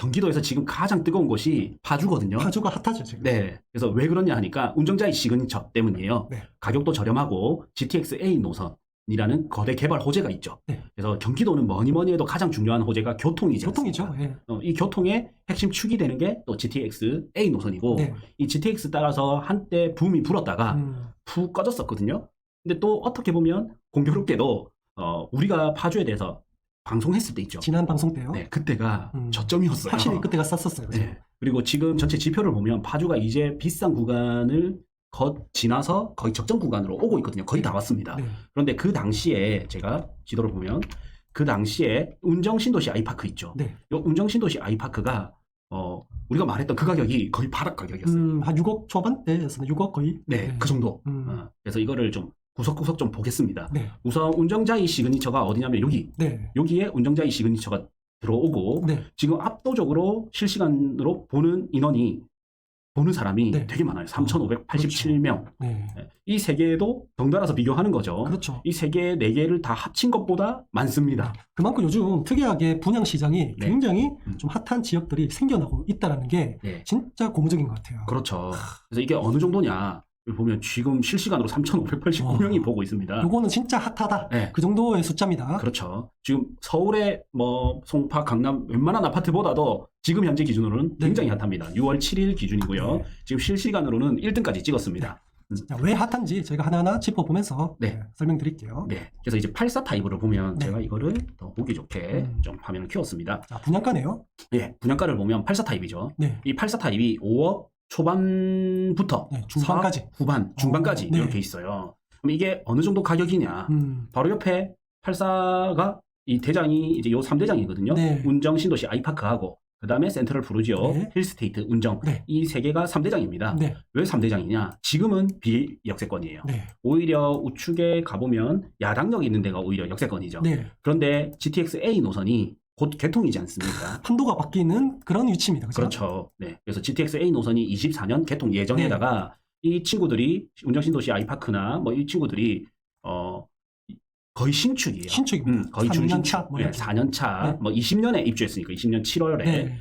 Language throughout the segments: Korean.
경기도에서 지금 가장 뜨거운 곳이 파주거든요. 파주가 핫하죠 지금. 네. 그래서 왜 그러냐 하니까 운정자의 시그니처 때문이에요. 네. 가격도 저렴하고 GTX A 노선이라는 거대 개발 호재가 있죠. 네. 그래서 경기도는 뭐니 해도 가장 중요한 호재가 교통이지 않습니까? 교통이죠. 예. 이 교통의 핵심 축이 되는 게 또 GTX A 노선이고 네. 이 GTX 따라서 한때 붐이 불었다가 푹 꺼졌었거든요. 근데 또 어떻게 보면 공교롭게도 우리가 파주에 대해서 방송했을 때 있죠. 지난 방송 때요. 네, 그때가 저점이었어요. 확실히 그때가 쌌었어요. 그죠? 네. 그리고 지금 전체 지표를 보면 파주가 이제 비싼 구간을 지나서 거의 적정 구간으로 오고 있거든요. 거의 다 왔습니다. 네. 그런데 그 당시에 제가 지도를 보면 그 당시에 운정신도시 아이파크 있죠. 네. 이 운정신도시 아이파크가 우리가 말했던 그 가격이 거의 바닥 가격이었어요. 한 6억 초반대였어요. 6억 거의. 네, 그 정도. 그래서 이거를 좀 구석구석 좀 보겠습니다. 네. 우선 운정자의 시그니처가 어디냐면 네. 여기에 운정자의 시그니처가 들어오고 네. 지금 압도적으로 실시간으로 보는 사람이 네. 되게 많아요. 3,587명. 네. 이 세 개도 덩달아서 비교하는 거죠. 그렇죠. 이 세 개, 네 개를 다 합친 것보다 많습니다. 그만큼 요즘 특이하게 분양 시장이 네. 굉장히 좀 핫한 지역들이 생겨나고 있다는 게 네. 진짜 고무적인 것 같아요. 그렇죠. 그래서 이게 어느 정도냐 보면 지금 실시간으로 3,589명이 보고 있습니다. 요거는 진짜 핫하다. 네. 그 정도의 숫자입니다. 그렇죠. 지금 서울의 송파, 강남 웬만한 아파트보다도 지금 현재 기준으로는 네. 굉장히 핫합니다. 6월 7일 기준이고요. 네. 지금 실시간으로는 1등까지 찍었습니다. 자, 왜 핫한지 저희가 하나하나 짚어보면서 네. 설명드릴게요. 네. 그래서 이제 84 타입으로 보면 네. 제가 이거를 더 보기 좋게 좀 화면을 키웠습니다. 자, 분양가네요. 예, 분양가를 보면 84 타입이죠. 네. 이 84 타입이 5억 초반부터 네, 중반까지. 4억 후반, 중반까지 네. 이렇게 있어요. 그럼 이게 어느 정도 가격이냐? 바로 옆에 84가 이 대장이 이제 요 3대장이거든요. 네. 운정 신도시 아이파크하고 그 다음에 센트럴 부르지오, 네. 힐스테이트, 운정 네. 이 세 개가 3대장입니다. 네. 왜 3대장이냐? 지금은 비역세권이에요. 네. 오히려 우측에 가보면 야당역이 있는 데가 오히려 역세권이죠. 네. 그런데 GTX A 노선이 곧 개통이지 않습니까? 판도가 바뀌는 그런 위치입니다. 그렇죠? 그렇죠. 네. 그래서 GTX A 노선이 24년 개통 예정에다가 이 친구들이 운정신도시 아이파크나 뭐 이 친구들이 거의 신축이에요. 신축입니다. 거의 4년 준신축. 차, 뭐 네, 이렇게. 4년 차. 네. 뭐 20년에 입주했으니까 20년 7월에 네.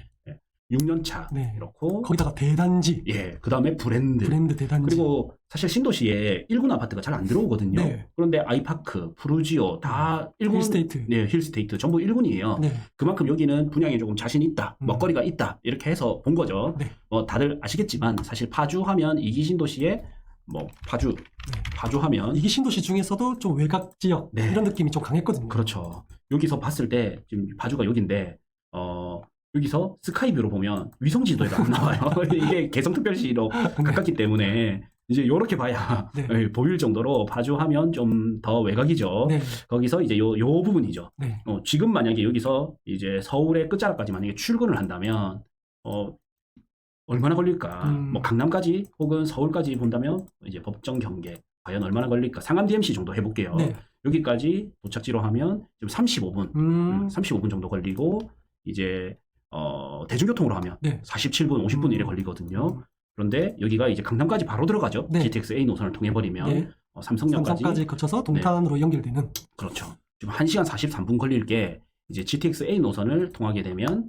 6년 차. 네. 이렇고 거기다가 대단지, 예. 그다음에 브랜드. 대단지. 그리고 사실 신도시에 1군 아파트가 잘 안 들어오거든요. 네. 그런데 아이파크, 푸르지오 다 1군 힐스테이트. 네, 힐스테이트 전부 1군이에요. 네. 그만큼 여기는 분양에 조금 자신 있다, 먹거리가 있다 이렇게 해서 본 거죠. 네. 뭐 다들 아시겠지만 사실 파주하면 이기 신도시에 뭐 파주하면 이게 신도시 중에서도 좀 외곽 지역 네. 이런 느낌이 좀 강했거든요. 그렇죠. 여기서 봤을 때 지금 파주가 여기인데 여기서 스카이뷰로 보면 위성지도에도 안 나와요. 이게 개성특별시로 가깝기 때문에 이제 이렇게 봐야 네. 보일 정도로 파주하면 좀 더 외곽이죠. 네. 거기서 이제 요 부분이죠. 네. 지금 만약에 여기서 이제 서울의 끝자락까지 만약에 출근을 한다면 얼마나 걸릴까? 뭐 강남까지 혹은 서울까지 본다면 이제 법정 경계 과연 얼마나 걸릴까? 상암 DMC 정도 해볼게요. 네. 여기까지 도착지로 하면 지금 35분, 35분 정도 걸리고 이제 대중교통으로 하면 네. 47분, 50분 이래 걸리거든요. 그런데 여기가 이제 강남까지 바로 들어가죠. 네. GTX A 노선을 통해 버리면 네. 삼성역까지 거쳐서 동탄으로 연결되는. 그렇죠. 지금 1시간 43분 걸릴 게 이제 GTX A 노선을 통하게 되면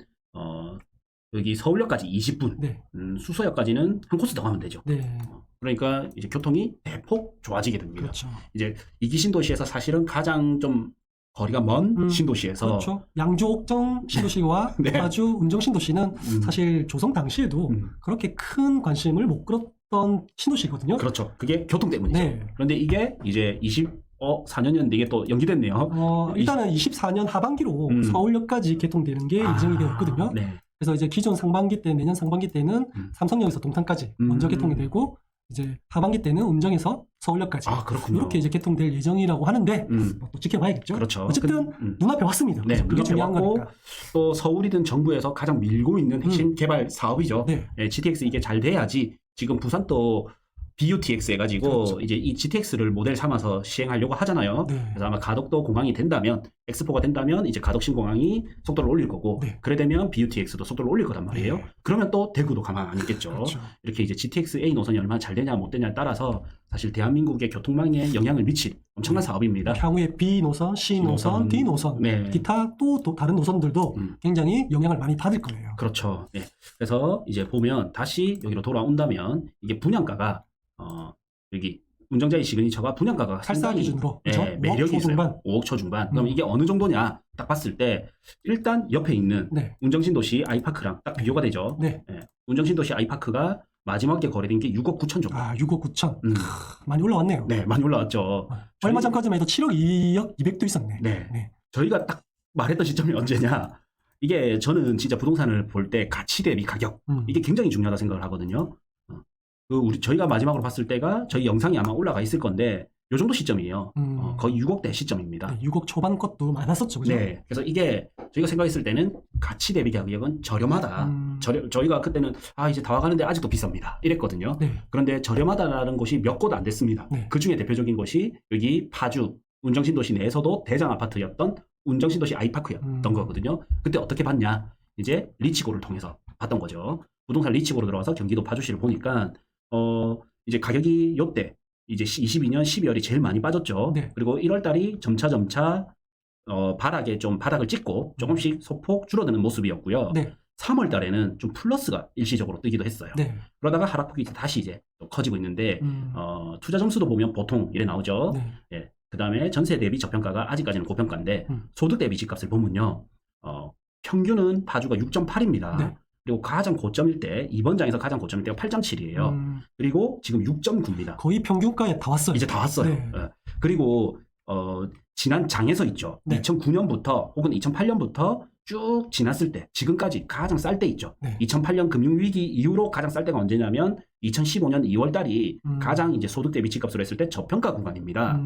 여기 서울역까지 20분, 네. 수서역까지는 한 코스 더 가면 되죠. 네. 그러니까 이제 교통이 대폭 좋아지게 됩니다. 그렇죠. 이제 이기 신도시에서 사실은 가장 좀 거리가 먼 신도시에서 그렇죠. 양주 옥정 신도시와 네. 파주 운정 신도시는 사실 조성 당시에도 그렇게 큰 관심을 못 끌었던 신도시거든요. 그렇죠. 그게 교통 때문이죠. 네. 그런데 이게 이제 4년이었는데 이게 또 연기됐네요. 일단은 24년 하반기로 서울역까지 개통되는 게 예정이 되어 있거든요. 네. 그래서 이제 기존 상반기 때, 내년 상반기 때는 삼성역에서 동탄까지 먼저 개통이 되고, 이제 하반기 때는 운정에서 서울역까지. 그렇군요. 이렇게 이제 개통될 예정이라고 하는데, 또 지켜봐야겠죠. 그렇죠. 어쨌든, 눈앞에 왔습니다. 네, 그게 중요한 왔고, 거니까. 또 서울이든 정부에서 가장 밀고 있는 핵심 개발 사업이죠. 네. GTX 이게 잘 돼야지 지금 부산도 BUTX 해가지고 그렇죠. 이제 이 GTX를 모델 삼아서 시행하려고 하잖아요. 네. 그래서 아마 가덕도 공항이 된다면 X4가 된다면 이제 가덕 신공항이 속도를 올릴 거고 네. 그래 되면 BUTX도 속도를 올릴 거단 말이에요. 네. 그러면 또 대구도 가만 안 있겠죠. 그렇죠. 이렇게 이제 GTX A 노선이 얼마나 잘 되냐 못 되냐에 따라서 사실 대한민국의 교통망에 영향을 미칠 엄청난 사업입니다. 향후에 B 노선, C 노선, D 노선, 네. 기타 또 다른 노선들도 굉장히 영향을 많이 받을 거예요. 그렇죠. 네. 그래서 이제 보면 다시 여기로 돌아온다면 이게 분양가가 여기 운정자의 시그니처가 분양가가 84 상당히 기준으로 예, 그렇죠? 매력이 5억 초 중반. 있어요. 5억 초 중반. 그럼 이게 어느 정도냐 딱 봤을 때 일단 옆에 있는 네. 운정신도시 아이파크랑 딱 비교가 되죠. 네. 예. 운정신도시 아이파크가 마지막에 거래된 게 6억 9천 정도. 아, 6억 9천. 음. 많이 올라왔네요. 네, 많이 올라왔죠. 얼마 전까지만 해도 7억 2억 2백도 있었네. 네. 네. 저희가 딱 말했던 시점이 언제냐? 이게 저는 진짜 부동산을 볼 때 가치 대비 가격 이게 굉장히 중요하다 생각을 하거든요. 저희가 마지막으로 봤을 때가 저희 영상이 아마 올라가 있을 건데 요 정도 시점이에요. 거의 6억대 시점입니다. 네, 6억 초반 것도 많았었죠, 그죠? 네, 그래서 이게 저희가 생각했을 때는 가치 대비 가격은 저렴하다. 저희가 그때는 이제 다 와가는데 아직도 비쌉니다. 이랬거든요. 네. 그런데 저렴하다라는 곳이 몇 곳 안 됐습니다. 네. 그 중에 대표적인 곳이 여기 파주 운정신도시 내에서도 대장 아파트였던 운정신도시 아이파크였던 거거든요. 그때 어떻게 봤냐? 이제 리치고를 통해서 봤던 거죠. 부동산 리치고로 들어와서 경기도 파주시를 보니까 이제 가격이 요때 이제 22년 12월이 제일 많이 빠졌죠. 네. 그리고 1월 달이 점차 바닥을 찍고 조금씩 소폭 줄어드는 모습이었고요. 네. 3월 달에는 좀 플러스가 일시적으로 뜨기도 했어요. 네. 그러다가 하락폭이 다시 이제 또 커지고 있는데 투자 점수도 보면 보통 이래 나오죠. 네. 예. 그다음에 전세 대비 저평가가 아직까지는 고평가인데 소득 대비 집값을 보면요. 평균은 파주가 6.8입니다. 네. 그리고 가장 고점일 때 이번 장에서 가장 고점일 때가 8.7이에요. 그리고 지금 6.9입니다. 거의 평균가에 다 왔어요. 이제 다 왔어요. 네. 예. 그리고 지난 장에서 있죠. 네. 2009년부터 혹은 2008년부터 쭉 지났을 때 지금까지 가장 쌀 때 있죠. 네. 2008년 금융위기 이후로 가장 쌀 때가 언제냐면 2015년 2월 달이 가장 이제 소득 대비 집값으로 했을 때 저평가 구간입니다.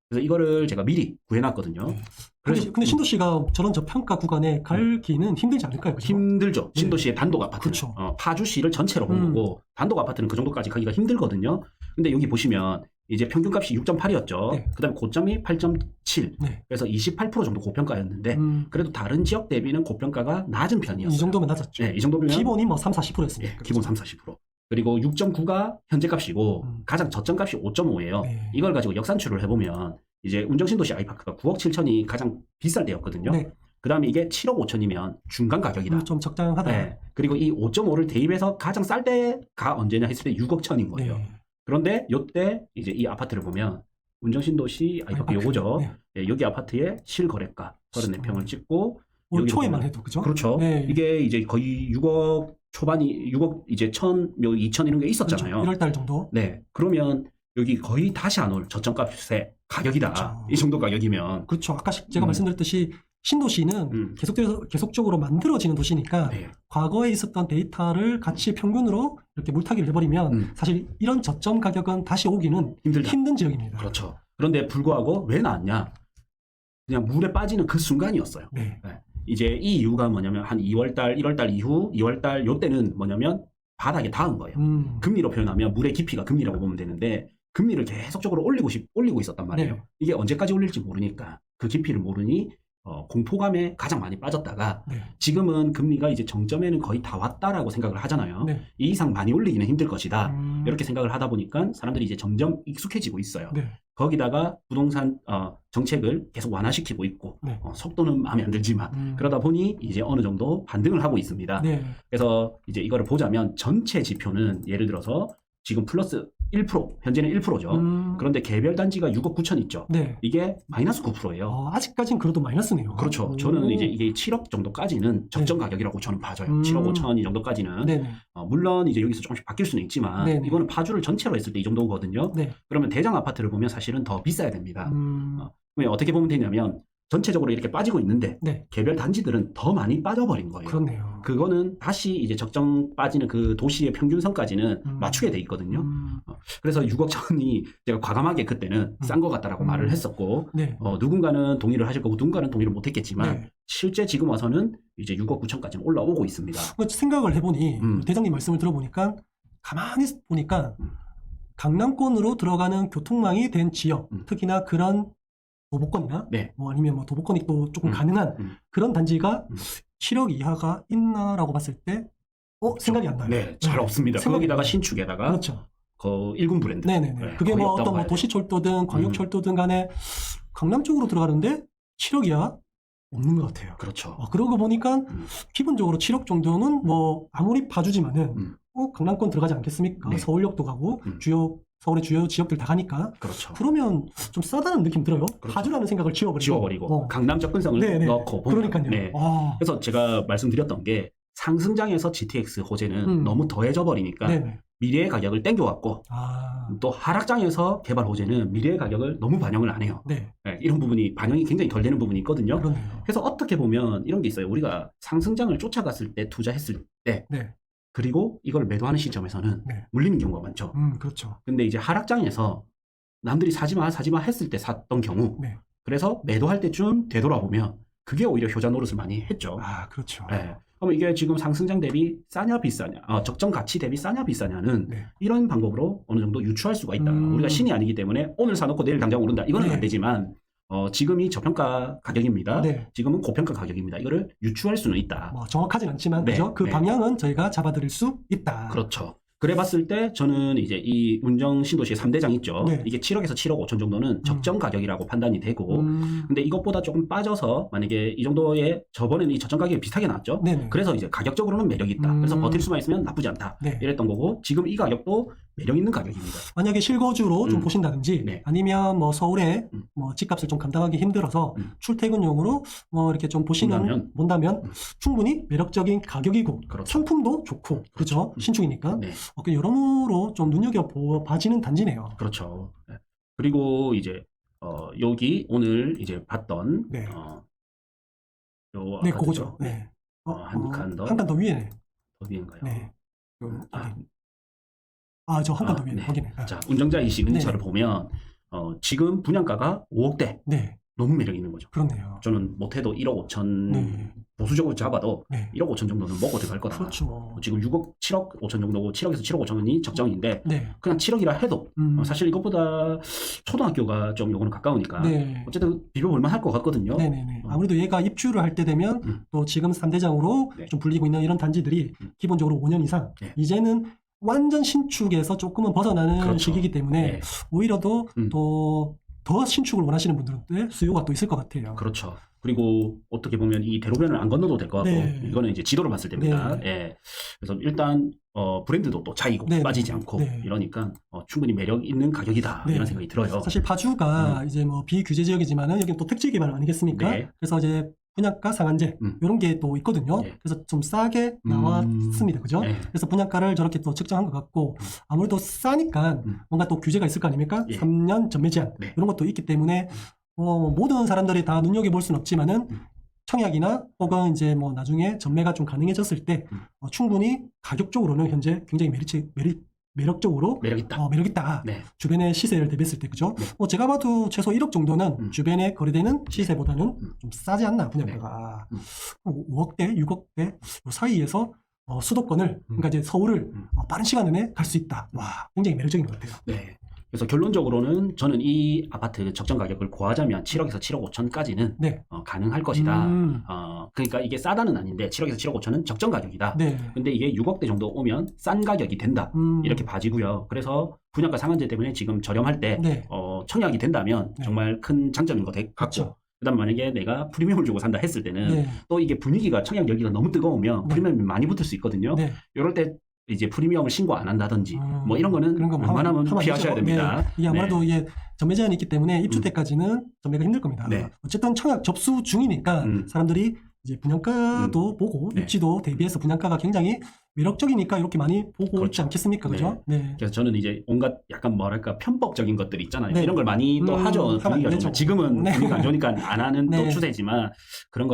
그래서 이거를 제가 미리 구해놨거든요. 네. 그래서 근데 신도 씨가 저런 저평가 구간에 갈기는 힘들지 않을까요? 그죠? 힘들죠. 네. 신도시의 단독 아파트는. 그렇죠. 파주시를 전체로 본 거고 단독 아파트는 그 정도까지 가기가 힘들거든요. 근데 여기 보시면 이제 평균값이 6.8이었죠. 네. 그다음에 고점이 8.7. 네. 그래서 28% 정도 고평가였는데 그래도 다른 지역 대비는 고평가가 낮은 편이었어요. 이 정도면 낮았죠. 네, 이 정도면 기본이 뭐 3, 40%였습니다. 예, 기본 3, 40%. 그리고 6.9가 현재 값이고 가장 저점 값이 5.5예요. 네. 이걸 가지고 역산출을 해보면 이제 운정신도시 아이파크가 9억 7천이 가장 비쌀 때였거든요. 네. 그 다음에 이게 7억 5천이면 중간 가격이다. 좀 적당하다. 네. 그리고 이 5.5를 대입해서 가장 쌀 때가 언제냐 했을 때 6억 천인 거예요. 네. 그런데 요때 이제 이 아파트를 보면 운정신도시 아이파크 요거죠. 네. 예, 여기 아파트의 실거래가 34평을 찍고 올 여기도 초에만 보면- 해도 그죠? 그렇죠. 네. 이게 이제 거의 6억 초반이 6억 이제 1,000, 2,000 이런 게 있었잖아요. 그렇죠. 1월 달 정도. 네. 그러면 여기 거의 다시 안 올 저점값의 가격이다. 그렇죠. 이 정도 가격이면 그렇죠. 아까 제가 말씀드렸듯이 신도시는 계속적으로 만들어지는 도시니까 네. 과거에 있었던 데이터를 같이 평균으로 이렇게 물타기를 해버리면 사실 이런 저점 가격은 다시 오기는 힘들다. 힘든 지역입니다. 그렇죠. 그런데 불구하고 왜 나왔냐? 그냥 물에 빠지는 그 순간이었어요. 네. 네. 이제 이 이유가 뭐냐면 한 2월달, 1월달 이후 2월달 요때는 뭐냐면 바닥에 닿은 거예요. 금리로 표현하면 물의 깊이가 금리라고 보면 되는데 금리를 계속적으로 올리고 있었단 말이에요. 네. 이게 언제까지 올릴지 모르니까 그 깊이를 모르니 공포감에 가장 많이 빠졌다가 네. 지금은 금리가 이제 정점에는 거의 다 왔다라고 생각을 하잖아요. 네. 이 이상 많이 올리기는 힘들 것이다. 이렇게 생각을 하다 보니까 사람들이 이제 점점 익숙해지고 있어요. 네. 거기다가 부동산 정책을 계속 완화시키고 있고 네. 속도는 마음에 안 들지만 그러다 보니 이제 어느 정도 반등을 하고 있습니다. 네. 그래서 이제 이거를 보자면 전체 지표는 예를 들어서 지금 플러스 1%, 현재는 1%죠. 그런데 개별 단지가 6억 9천 있죠. 네. 이게 마이너스 9%예요. 아직까지는 그래도 마이너스네요. 그렇죠. 저는 이제 이게 7억 정도까지는 적정 가격이라고 저는 봐줘요. 7억 5천 이 정도까지는. 네네. 물론 이제 여기서 조금씩 바뀔 수는 있지만 네네. 이거는 파주를 전체로 했을 때 이 정도거든요. 네. 그러면 대장 아파트를 보면 사실은 더 비싸야 됩니다. 왜 어떻게 보면 되냐면 전체적으로 이렇게 빠지고 있는데 네. 개별 단지들은 더 많이 빠져버린 거예요. 그렇네요. 그거는 다시 이제 적정 빠지는 그 도시의 평균선까지는 맞추게 돼 있거든요. 그래서 6억 천이 제가 과감하게 그때는 싼 것 같다라고 말을 했었고 네. 누군가는 동의를 하실 거고 누군가는 동의를 못 했겠지만 네. 실제 지금 와서는 이제 6억 9천까지는 올라오고 있습니다. 생각을 해보니 대장님 말씀을 들어보니까 가만히 보니까 강남권으로 들어가는 교통망이 된 지역, 음. 특히나 그런 도보권이나 네. 뭐 아니면 뭐 도보권이 또 조금 음. 가능한 그런 단지가 음. 7억 이하가 있나라고 봤을 때 생각이 안 나요. 네, 잘 없습니다. 생각이 거기다가 안 나요. 신축에다가 그렇죠. 그 1군 브랜드. 네네네. 네, 그게 거의 뭐 없다고 어떤 뭐 봐야 돼요. 도시철도든 광역철도든 간에 강남 쪽으로 들어가는데 7억 이하 없는 것 같아요. 그렇죠. 그러고 보니까 기본적으로 7억 정도는 뭐 아무리 봐주지만은 강남권 들어가지 않겠습니까? 네. 서울역도 가고 서울의 주요 지역들 다 가니까 그렇죠. 그러면 좀 싸다는 느낌 들어요. 그렇죠. 봐주라는 생각을 지워버리고. 강남 접근성을 네네. 넣고 보니까. 그러니까요. 네. 그래서 제가 말씀드렸던 게 상승장에서 GTX 호재는 너무 더해져 버리니까 네네. 미래의 가격을 땡겨왔고 또 하락장에서 개발 호재는 미래의 가격을 너무 반영을 안 해요. 네. 네, 이런 부분이 반영이 굉장히 덜 되는 부분이 있거든요. 그러네요. 그래서 어떻게 보면 이런 게 있어요. 우리가 상승장을 쫓아갔을 때 투자했을 때 네. 그리고 이걸 매도하는 시점에서는 네. 물리는 경우가 많죠. 그렇죠. 근데 이제 하락장에서 남들이 사지마 했을 때 샀던 경우 네. 그래서 매도할 때쯤 되돌아보면 그게 오히려 효자 노릇을 많이 했죠. 그렇죠. 네. 그럼 이게 지금 상승장 대비 싸냐 비싸냐, 적정 가치 대비 싸냐 비싸냐는 네. 이런 방법으로 어느 정도 유추할 수가 있다. 우리가 신이 아니기 때문에 오늘 사놓고 내일 당장 오른다. 이거는 네. 안 되지만 지금이 저평가 가격입니다. 네. 지금은 고평가 가격입니다. 이거를 유추할 수는 있다. 뭐 정확하진 않지만 네. 그죠? 그 네. 방향은 저희가 잡아드릴 수 있다. 그렇죠. 그래 봤을 때 저는 이제 이 운정 신도시의 3대장 있죠. 네. 이게 7억에서 7억 5천 정도는 적정 가격이라고 판단이 되고 근데 이것보다 조금 빠져서 만약에 이 정도의 저번에는 이 적정 가격이 비슷하게 나왔죠. 네네. 그래서 이제 가격적으로는 매력이 있다. 그래서 버틸 수만 있으면 나쁘지 않다. 네. 이랬던 거고 지금 이 가격도 매력 있는 가격입니다. 만약에 실거주로 좀 보신다든지 네. 아니면 뭐 서울에 뭐 집값을 좀 감당하기 힘들어서 출퇴근용으로 뭐 이렇게 좀 본다면 충분히 매력적인 가격이고 그렇죠. 상품도 좋고 그렇죠. 신축이니까 네. 여러모로 좀 눈여겨봐지는 단지네요. 그렇죠. 네. 그리고 이제 여기 오늘 이제 봤던 네. 요 네, 아파트죠. 그거죠. 네. 한 칸 더. 한 칸 더 위에네. 더 위인가요? 네. 아, 저 한 칸 더 위에 네. 확인해. 자, 운정자이식 은지차를 네. 보면 지금 분양가가 5억대. 네. 너무 매력 있는 거죠. 그렇네요. 저는 못해도 1억 5천 네. 보수적으로 잡아도 네. 1억 5천 정도는 먹고 들어갈 거다. 그렇죠. 지금 6억 7억 5천 정도고 7억에서 7억 5천원이 적정인데 네. 그냥 7억이라 해도 사실 이것보다 초등학교가 좀 요거는 가까우니까 네. 어쨌든 비벼볼만 할 것 같거든요. 네네네. 아무래도 얘가 입주를 할 때 되면 또 지금 3대장으로 네. 좀 불리고 있는 이런 단지들이 기본적으로 5년 이상 네. 이제는 완전 신축에서 조금은 벗어나는 그렇죠. 시기이기 때문에 네. 오히려 더 신축을 원하시는 분들한테 수요가 또 있을 것 같아요. 그렇죠. 그리고 어떻게 보면 이 대로변을 안 건너도 될 것 같고 네. 이거는 이제 지도를 봤을 때입니다. 예. 그래서 일단 브랜드도 또 차이고 네. 빠지지 않고 네. 이러니까 충분히 매력 있는 가격이다 네. 이런 생각이 들어요. 사실 파주가 이제 뭐 비규제 지역이지만은 여기 또 택지 개발 아니겠습니까? 네. 그래서 이제 분양가 상한제 이런 게 또 있거든요. 네. 그래서 좀 싸게 나왔습니다. 그죠? 네. 그래서 분양가를 저렇게 또 측정한 것 같고 아무래도 싸니까 뭔가 또 규제가 있을 거 아닙니까? 예. 3년 전매 제한 네. 이런 것도 있기 때문에 모든 사람들이 다 눈여겨볼 수는 없지만은 청약이나 혹은 이제 뭐 나중에 전매가 좀 가능해졌을 때 충분히 가격적으로는 현재 굉장히 매력적으로 매력 있다. 매력 있다. 네. 주변의 시세를 대비했을 때 그죠? 네. 제가 봐도 최소 1억 정도는 주변에 거래되는 시세보다는 좀 싸지 않나 분양가가 5억대, 6억대 요 사이에서 수도권을 그러니까 이제 서울을 빠른 시간 내에 갈 수 있다. 와, 굉장히 매력적인 것 같아요. 네. 그래서 결론적으로는 저는 이 아파트 적정 가격을 구하자면 7억에서 7억 5천까지는 네. 가능할 것이다. 그러니까 이게 싸다는 아닌데 7억에서 7억 5천은 적정 가격이다. 네. 근데 이게 6억대 정도 오면 싼 가격이 된다. 이렇게 봐지고요. 그래서 분양가 상한제 때문에 지금 저렴할 때 네. 청약이 된다면 네. 정말 큰 장점인 것 같고 그렇죠. 그다음 만약에 내가 프리미엄을 주고 산다 했을 때는 네. 또 이게 분위기가 청약 열기가 너무 뜨거우면 네. 프리미엄이 많이 붙을 수 있거든요. 네. 이럴 때 이제 프리미엄을 신고 안 한다든지 뭐 이런 거는 그런 거 웬만하면 하면 안 피하셔야 되죠. 됩니다. 네. 이게 아무래도 이게 전매 제한이 있기 때문에 입주 때까지는 전매가 힘들 겁니다. 네. 어쨌든 청약 접수 중이니까 사람들이 이제 분양가도 보고 네. 입지도 대비해서 분양가가 굉장히 매력적이니까 이렇게 많이 보고 있지 그렇죠. 않겠습니까? 그죠? 네. 그래서 저는 이제 온갖 약간 뭐랄까 편법적인 것들이 있잖아요. 네. 이런 걸 많이 또 하죠. 하면 분위기가 안 되죠. 좀 지금은 네. 분위기가 안 좋으니까 안 하는 또 네. 추세지만 그런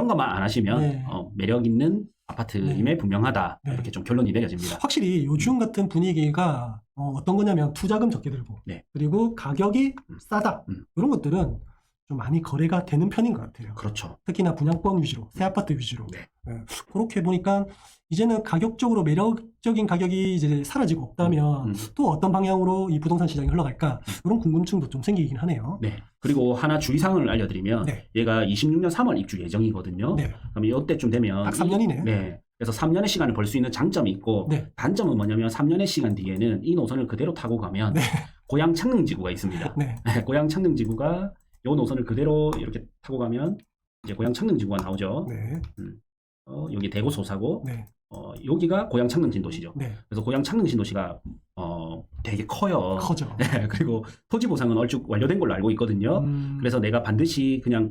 것만 안 하시면 네. 매력 있는 아파트임에 분명하다. 네. 이렇게 좀 결론이 내려집니다. 확실히 요즘 같은 분위기가 어떤 거냐면 투자금 적게 들고 네. 그리고 가격이 싸다 이런 것들은 좀 많이 거래가 되는 편인 것 같아요. 그렇죠. 특히나 분양권 위주로, 새 아파트 위주로. 네. 그렇게 보니까 이제는 가격적으로 매력적인 가격이 이제 사라지고 없다면 또 어떤 방향으로 이 부동산 시장이 흘러갈까 이런 궁금증도 좀 생기긴 하네요. 네. 그리고 하나 주의사항을 알려드리면 네. 얘가 26년 3월 입주 예정이거든요. 네. 그럼 이때쯤 되면 딱 3년이네. 네. 그래서 3년의 시간을 벌 수 있는 장점이 있고 네. 단점은 뭐냐면 3년의 시간 뒤에는 이 노선을 그대로 타고 가면 네. 고양 창릉지구가 있습니다. 네. 고양 창릉지구가 이 노선을 그대로 이렇게 타고 가면 이제 고양 창릉지구가 나오죠. 네. 여기 대구 소사고 네. 여기가 고양 창릉 진도시죠. 네. 그래서 고양 창릉 진도시가 되게 커요. 커져. 네, 그리고 토지 보상은 얼추 완료된 걸로 알고 있거든요. 그래서 내가 반드시 그냥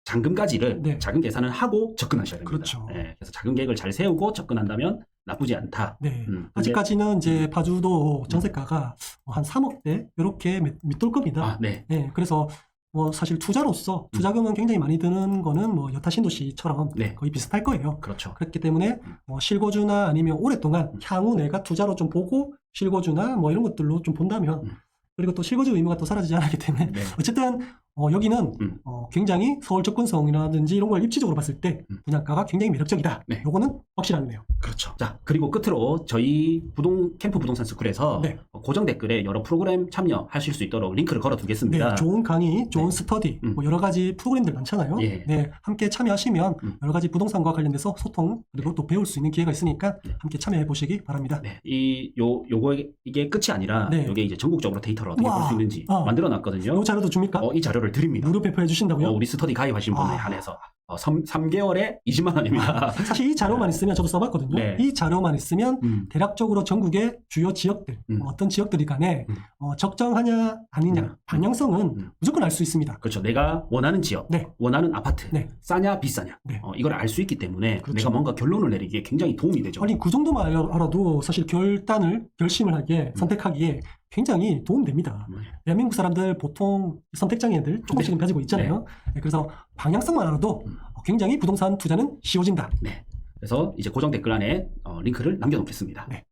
잔금까지를 네. 작은 계산을 하고 접근하셔야 됩니다. 그렇죠. 네, 그래서 작은 계획을 잘 세우고 접근한다면 나쁘지 않다. 네. 근데- 아직까지는 이제 파주도 전세가가 한 3억대 이렇게 밑돌 겁니다. 아, 네. 네. 그래서 뭐 사실 투자로서 투자금은 굉장히 많이 드는 거는 뭐 여타 신도시처럼 네. 거의 비슷할 거예요. 그렇죠. 그렇기 때문에 뭐 실거주나 아니면 오랫동안 향후 내가 투자로 좀 보고 실거주나 뭐 이런 것들로 좀 본다면 그리고 또 실거주 의무가 또 사라지지 않기 때문에 네. 어쨌든 여기는 굉장히 서울 접근성이라든지 이런 걸 입지적으로 봤을 때 분양가가 굉장히 매력적이다. 네. 요거는 확실하네요. 그렇죠. 자, 그리고 끝으로 저희 캠프 부동산 스쿨에서 네. 고정 댓글에 여러 프로그램 참여하실 수 있도록 링크를 걸어 두겠습니다. 네, 좋은 강의, 좋은 네. 스터디, 뭐 여러 가지 프로그램들 많잖아요. 예. 네, 함께 참여하시면 여러 가지 부동산과 관련돼서 소통 그리고 또 배울 수 있는 기회가 있으니까 함께 참여해 보시기 바랍니다. 네, 이게 끝이 아니라 네. 이게 이제 전국적으로 데이터를 어떻게 와. 볼 수 있는지 이 만들어 놨거든요. 자료도 줍니까? 이 자료를 드립니다. 무료 배포해 주신다고요? 우리 스터디 가입하신 분에 한해서 3개월에 20만 원입니다. 사실 이 자료만 있으면 저도 써봤거든요. 네. 이 자료만 있으면 대략적으로 전국의 주요 지역들, 어떤 지역들이 간에 적정하냐 아니냐 방향성은 무조건 알 수 있습니다. 그렇죠. 내가 원하는 지역, 네. 원하는 아파트, 네. 싸냐 비싸냐 네. 이걸 알 수 있기 때문에 그렇죠. 내가 뭔가 결론을 내리기에 굉장히 도움이 되죠. 아니 그 정도만 알아도 사실 결심을 하기에 선택하기에 굉장히 도움됩니다. 대한민국 사람들 보통 선택장애들 조금씩은 가지고 있잖아요. 네, 그래서 방향성만 알아도 굉장히 부동산 투자는 쉬워진다. 네. 그래서 이제 고정 댓글 안에 링크를 남겨놓겠습니다. 네.